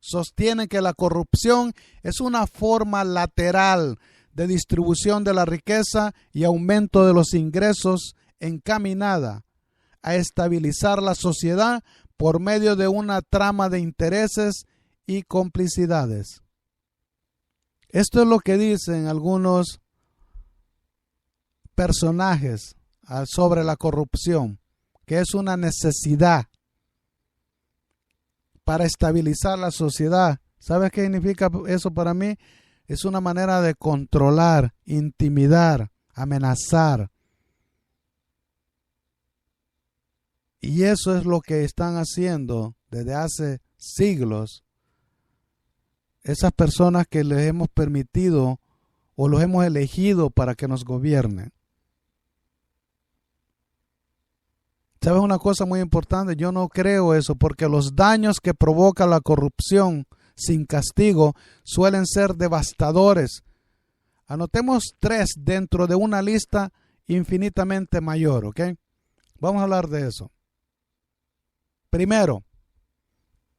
sostienen que la corrupción es una forma lateral de distribución de la riqueza y aumento de los ingresos encaminada a estabilizar la sociedad por medio de una trama de intereses y complicidades. Esto es lo que dicen algunos personajes sobre la corrupción, que es una necesidad para estabilizar la sociedad. ¿Sabes qué significa eso para mí? Es una manera de controlar, intimidar, amenazar. Y eso es lo que están haciendo desde hace siglos esas personas que les hemos permitido o los hemos elegido para que nos gobiernen. ¿Sabes una cosa muy importante? Yo no creo eso, porque los daños que provoca la corrupción sin castigo suelen ser devastadores. Anotemos 3 dentro de una lista infinitamente mayor, ¿ok? Vamos a hablar de eso. Primero,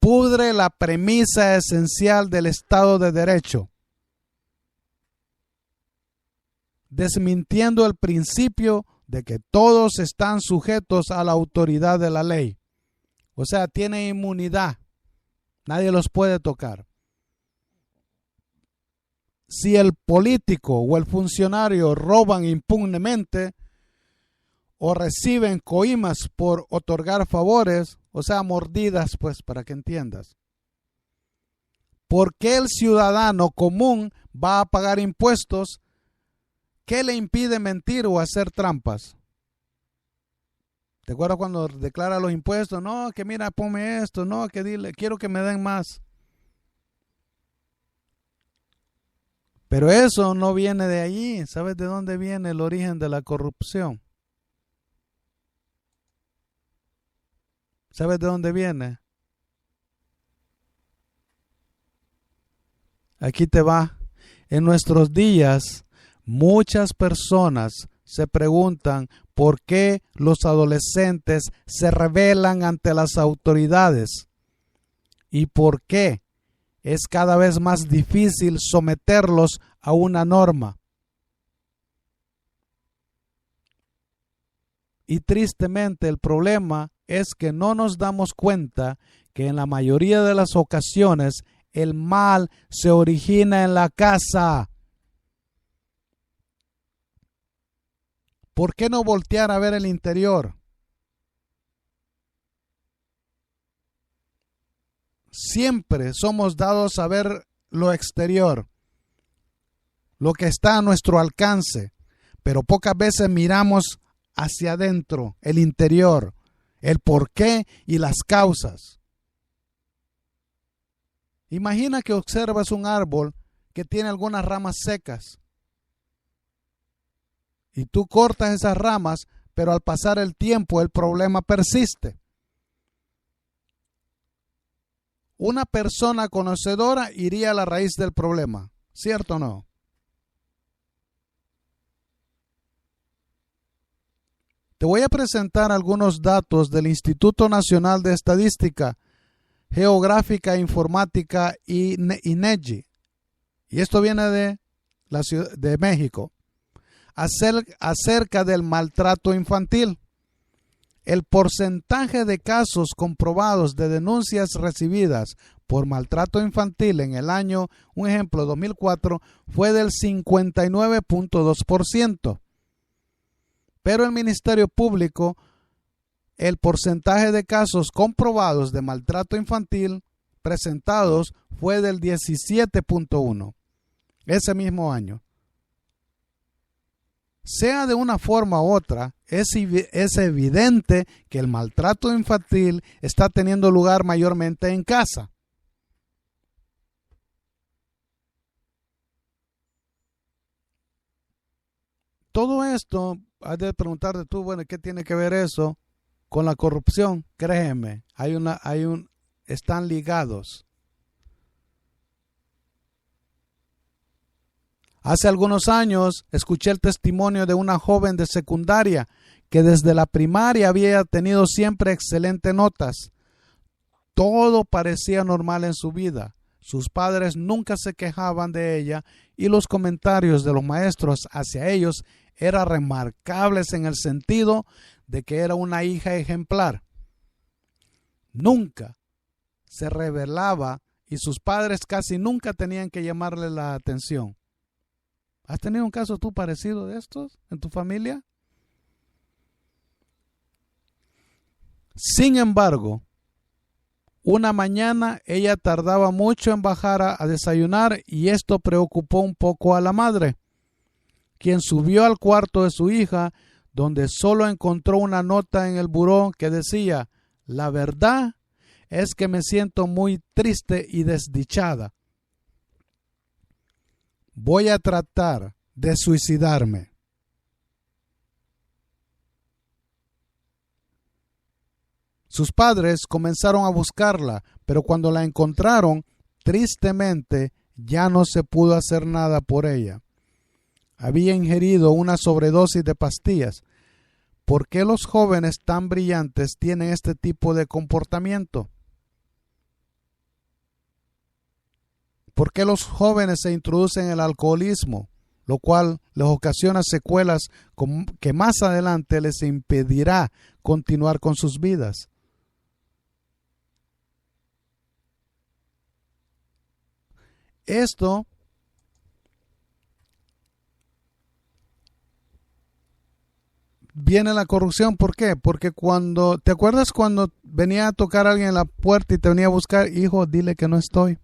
pudre la premisa esencial del Estado de Derecho, desmintiendo el principio de que todos están sujetos a la autoridad de la ley. O sea, tienen inmunidad. Nadie los puede tocar. Si el político o el funcionario roban impunemente o reciben coimas por otorgar favores, o sea, mordidas, pues, para que entiendas, ¿por qué el ciudadano común va a pagar impuestos? ¿Qué le impide mentir o hacer trampas? ¿Te acuerdas cuando declara los impuestos? No, que mira, ponme esto, no, que dile, quiero que me den más. Pero eso no viene de allí. ¿Sabes de dónde viene el origen de la corrupción? ¿Sabes de dónde viene? Aquí te va. En nuestros días, muchas personas se preguntan por qué los adolescentes se rebelan ante las autoridades y por qué es cada vez más difícil someterlos a una norma. Y tristemente el problema es que no nos damos cuenta que en la mayoría de las ocasiones el mal se origina en la casa. ¿Por qué no voltear a ver el interior? Siempre somos dados a ver lo exterior, lo que está a nuestro alcance, pero pocas veces miramos hacia adentro, el interior, el porqué y las causas. Imagina que observas un árbol que tiene algunas ramas secas y tú cortas esas ramas, pero al pasar el tiempo el problema persiste. Una persona conocedora iría a la raíz del problema, ¿cierto o no? Te voy a presentar algunos datos del Instituto Nacional de Estadística, Geográfica e Informática INEGI. Y esto viene de la ciudad de México. Acerca del maltrato infantil. El porcentaje de casos comprobados de denuncias recibidas por maltrato infantil en el año, un ejemplo, 2004, fue del 59.2%. Pero el Ministerio Público, el porcentaje de casos comprobados de maltrato infantil presentados fue del 17.1% ese mismo año. Sea de una forma u otra, es evidente que el maltrato infantil está teniendo lugar mayormente en casa. Todo esto, has de preguntarte tú, bueno, ¿qué tiene que ver eso con la corrupción? Créeme, están ligados. Hace algunos años escuché el testimonio de una joven de secundaria que desde la primaria había tenido siempre excelentes notas. Todo parecía normal en su vida, sus padres nunca se quejaban de ella y los comentarios de los maestros hacia ellos eran remarcables en el sentido de que era una hija ejemplar. Nunca se rebelaba y sus padres casi nunca tenían que llamarle la atención. ¿Has tenido un caso tú parecido de estos en tu familia? Sin embargo, una mañana ella tardaba mucho en bajar a desayunar y esto preocupó un poco a la madre, quien subió al cuarto de su hija, donde solo encontró una nota en el buró que decía: la verdad es que me siento muy triste y desdichada. Voy a tratar de suicidarme. Sus padres comenzaron a buscarla, pero cuando la encontraron, tristemente ya no se pudo hacer nada por ella. Había ingerido una sobredosis de pastillas. ¿Por qué los jóvenes tan brillantes tienen este tipo de comportamiento? ¿Por qué los jóvenes se introducen en el alcoholismo, lo cual les ocasiona secuelas que más adelante les impedirá continuar con sus vidas? Esto viene la corrupción. ¿Por qué? Porque ¿te acuerdas cuando venía a tocar a alguien en la puerta y te venía a buscar? Hijo, dile que no estoy.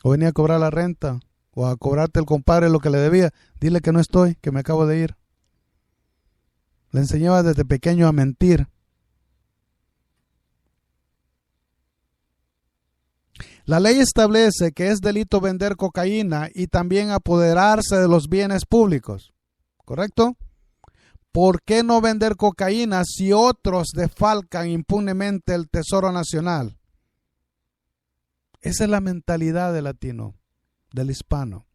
O venía a cobrar la renta, o a cobrarte el compadre lo que le debía. Dile que no estoy, que me acabo de ir. Le enseñaba desde pequeño a mentir. La ley establece que es delito vender cocaína y también apoderarse de los bienes públicos, ¿correcto? ¿Por qué no vender cocaína si otros defalcan impunemente el Tesoro Nacional? Esa es la mentalidad del latino, del hispano.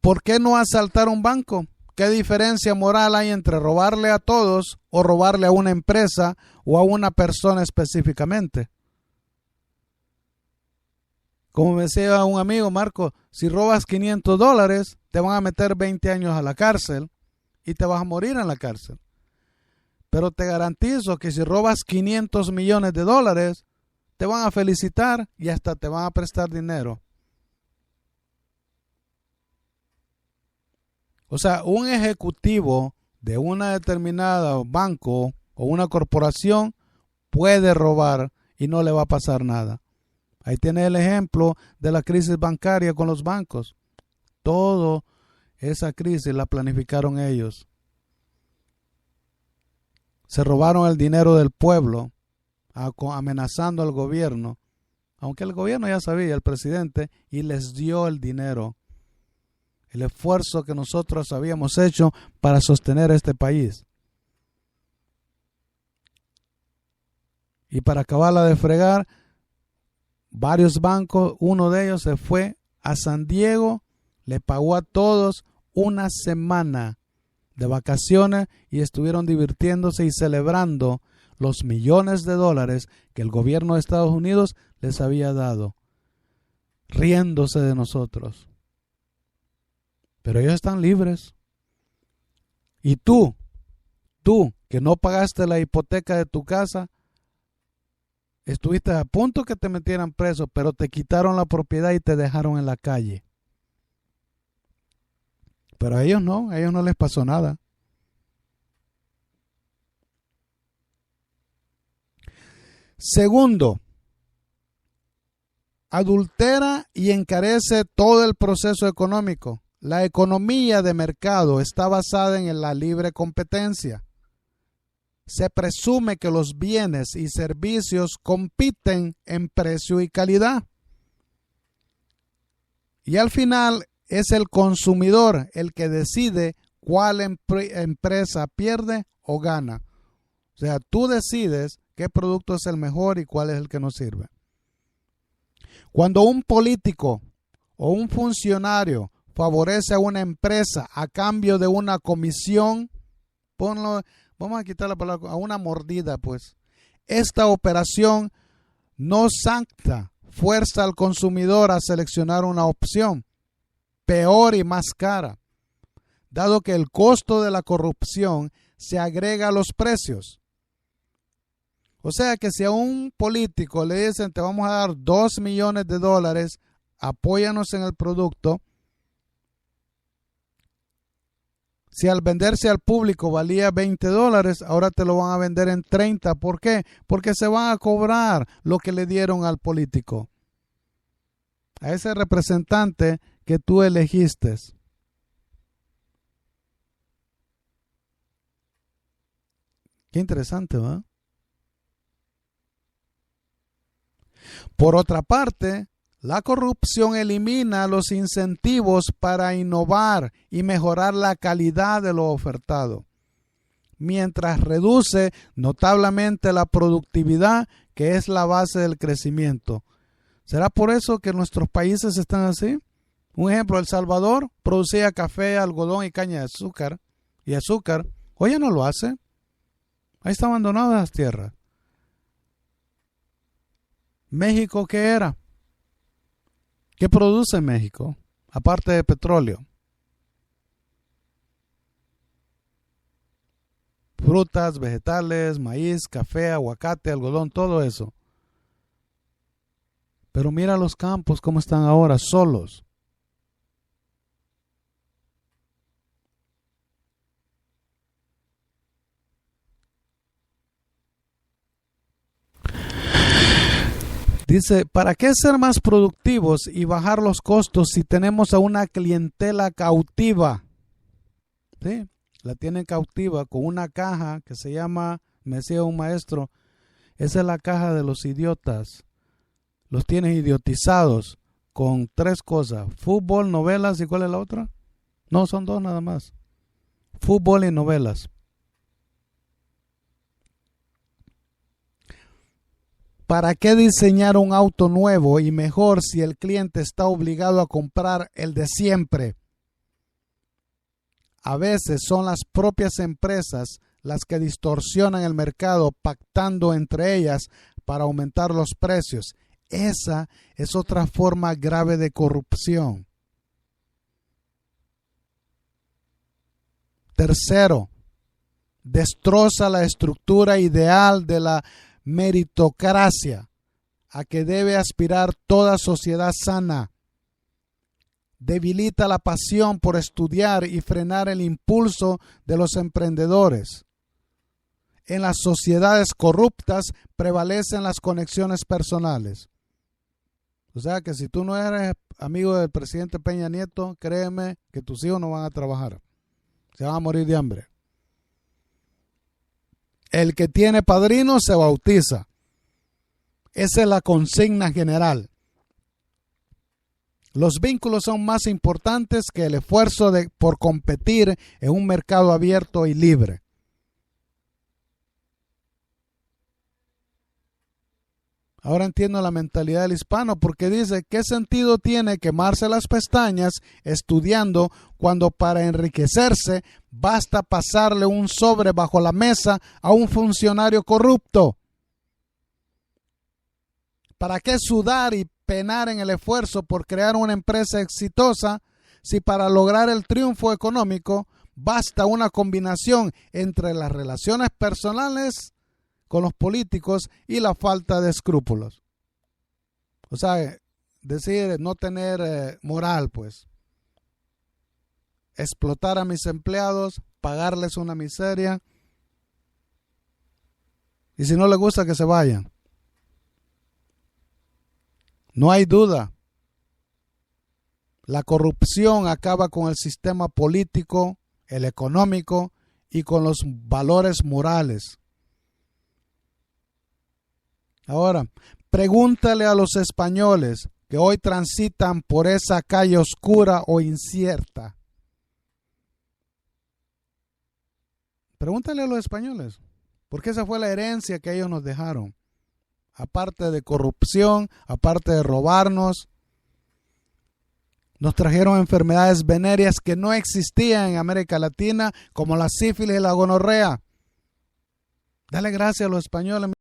¿Por qué no asaltar un banco? ¿Qué diferencia moral hay entre robarle a todos o robarle a una empresa o a una persona específicamente? Como me decía un amigo, Marco, si robas $500, te van a meter 20 años a la cárcel y te vas a morir en la cárcel. Pero te garantizo que si robas $500 millones, te van a felicitar y hasta te van a prestar dinero. O sea, un ejecutivo de una determinada banco o una corporación puede robar y no le va a pasar nada. Ahí tiene el ejemplo de la crisis bancaria con los bancos. Toda esa crisis la planificaron ellos. Se robaron el dinero del pueblo, amenazando al gobierno, aunque el gobierno ya sabía, el presidente, y les dio el dinero. El esfuerzo que nosotros habíamos hecho para sostener este país. Y para acabarla de fregar, varios bancos, uno de ellos se fue a San Diego, le pagó a todos una semana de vacaciones y estuvieron divirtiéndose y celebrando los millones de dólares que el gobierno de Estados Unidos les había dado, riéndose de nosotros. Pero ellos están libres. Y tú que no pagaste la hipoteca de tu casa, estuviste a punto que te metieran preso, pero te quitaron la propiedad y te dejaron en la calle. Pero a ellos no les pasó nada. Segundo, adultera y encarece todo el proceso económico. La economía de mercado está basada en la libre competencia. Se presume que los bienes y servicios compiten en precio y calidad. Y al final es el consumidor el que decide cuál empresa pierde o gana. O sea, tú decides qué producto es el mejor y cuál es el que no sirve. Cuando un político o un funcionario favorece a una empresa a cambio de una comisión, vamos a quitar la palabra, a una mordida, pues. Esta operación no sancta fuerza al consumidor a seleccionar una opción peor y más cara, dado que el costo de la corrupción se agrega a los precios. O sea que si a un político le dicen te vamos a dar $2 millones, apóyanos en el producto, si al venderse al público valía $20, ahora te lo van a vender en 30. ¿Por qué? Porque se van a cobrar lo que le dieron al político, a ese representante que tú elegiste. Qué interesante, ¿verdad? Por otra parte, la corrupción elimina los incentivos para innovar y mejorar la calidad de lo ofertado, mientras reduce notablemente la productividad, que es la base del crecimiento. ¿Será por eso que nuestros países están así? Un ejemplo, El Salvador producía café, algodón y caña de azúcar, hoy ya no lo hace. Ahí está abandonadas las tierras. ¿México qué era? ¿Qué produce México? Aparte de petróleo. Frutas, vegetales, maíz, café, aguacate, algodón, todo eso. Pero mira los campos cómo están ahora, solos. Dice, ¿para qué ser más productivos y bajar los costos si tenemos a una clientela cautiva? ¿Sí? La tienen cautiva con una caja que se llama, me decía un maestro, esa es la caja de los idiotas. Los tienes idiotizados con 3 cosas, fútbol, novelas, ¿y cuál es la otra? No, son 2 nada más. Fútbol y novelas. ¿Para qué diseñar un auto nuevo y mejor si el cliente está obligado a comprar el de siempre? A veces son las propias empresas las que distorsionan el mercado pactando entre ellas para aumentar los precios. Esa es otra forma grave de corrupción. Tercero, destroza la estructura ideal de la meritocracia a que debe aspirar toda sociedad sana. Debilita la pasión por estudiar y frenar el impulso de los emprendedores. En las sociedades corruptas prevalecen las conexiones personales. O sea que si tú no eres amigo del presidente Peña Nieto, créeme que tus hijos no van a trabajar. Se van a morir de hambre. El que tiene padrino se bautiza. Esa es la consigna general. Los vínculos son más importantes que el esfuerzo por competir en un mercado abierto y libre. Ahora entiendo la mentalidad del hispano, porque dice, ¿qué sentido tiene quemarse las pestañas estudiando cuando para enriquecerse basta pasarle un sobre bajo la mesa a un funcionario corrupto? ¿Para qué sudar y penar en el esfuerzo por crear una empresa exitosa si para lograr el triunfo económico basta una combinación entre las relaciones personales con los políticos y la falta de escrúpulos? O sea, decir no tener moral, pues. Explotar a mis empleados, pagarles una miseria. Y si no les gusta, que se vayan. No hay duda. La corrupción acaba con el sistema político, el económico y con los valores morales. Ahora, pregúntale a los españoles que hoy transitan por esa calle oscura o incierta. Pregúntale a los españoles, porque esa fue la herencia que ellos nos dejaron. Aparte de corrupción, aparte de robarnos, nos trajeron enfermedades venéreas que no existían en América Latina, como la sífilis y la gonorrea. Dale gracias a los españoles.